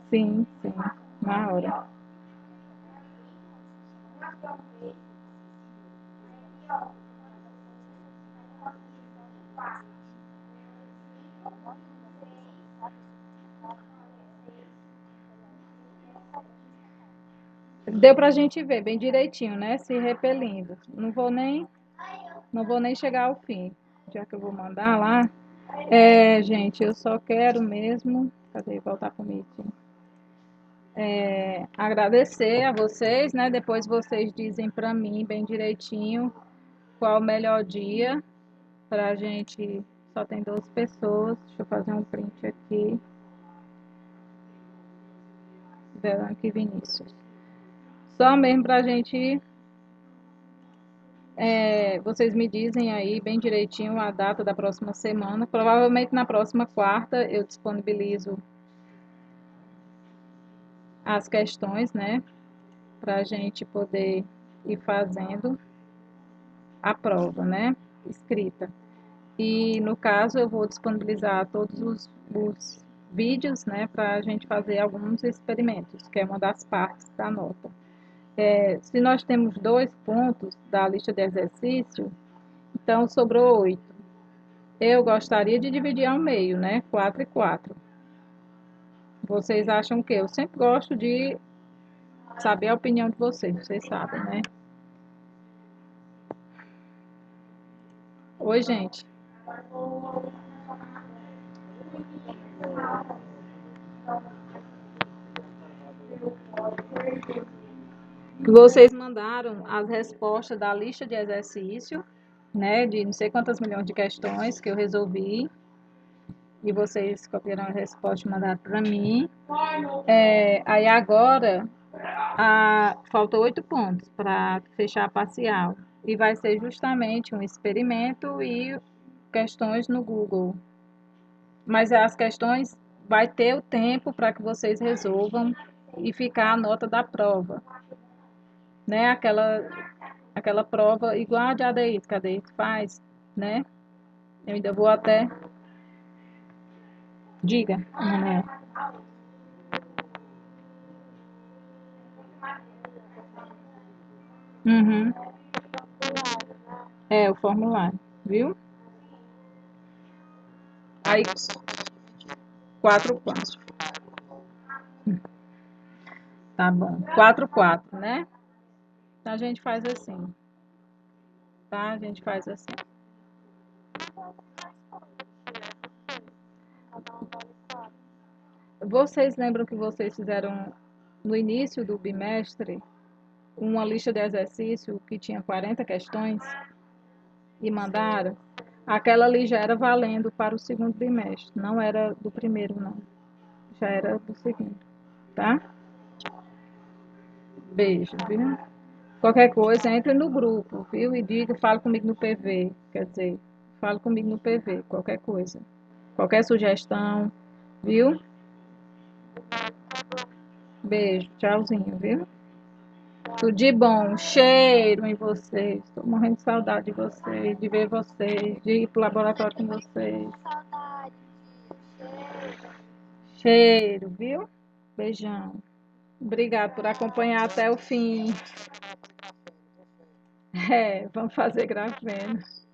Sim, sim, na hora. Deu pra gente ver bem direitinho, né? Se repelindo. Não vou nem chegar ao fim, já que eu vou mandar lá. Gente, eu só quero mesmo. Cadê? Voltar pro meeting. Agradecer a vocês, né? Depois vocês dizem pra mim bem direitinho qual o melhor dia pra gente. Só tem 12 pessoas. Deixa eu fazer um print aqui. Verão e Vinícius. Só mesmo pra gente. Vocês me dizem aí bem direitinho a data da próxima semana. Provavelmente na próxima quarta eu disponibilizo as questões, né? para a gente poder ir fazendo a prova, né? Escrita. E no caso eu vou disponibilizar todos os vídeos, né, para a gente fazer alguns experimentos, que é uma das partes da nota. Se nós temos 2 pontos da lista de exercício, então sobrou 8. Eu gostaria de dividir ao meio, né? 4 e 4. Vocês acham o quê? Eu sempre gosto de saber a opinião de vocês sabem, né? Oi, gente. Vocês mandaram as respostas da lista de exercício, né? De não sei quantas milhões de questões que eu resolvi. E vocês copiaram a resposta e mandaram para mim. Aí agora faltam 8 pontos para fechar a parcial. E vai ser justamente um experimento e questões no Google. Mas as questões vai ter o tempo para que vocês resolvam e ficar a nota da prova, né? Aquela prova igual a de ADI, que a ADI faz, né? Eu ainda vou até. Diga, Manuel. Uhum. É, o formulário, viu? Aí, 4 quatro. Tá bom. 4 4, né? Então, a gente faz assim, tá? A gente faz assim. Vocês lembram que vocês fizeram no início do bimestre uma lista de exercício que tinha 40 questões e mandaram? Aquela ali já era valendo para o segundo bimestre, não era do primeiro, não. Já era do segundo, tá? Beijo, viu? Qualquer coisa, entre no grupo, viu? E diga, fala comigo no PV. Quer dizer, fala comigo no PV, qualquer coisa. Qualquer sugestão, viu? Beijo, tchauzinho, viu? Tudo de bom, cheiro em vocês. Estou morrendo de saudade de vocês, de ver vocês, de ir pro laboratório com vocês. Saudade, Cheiro, viu? Beijão. Obrigado por acompanhar até o fim. Vamos fazer grafeno.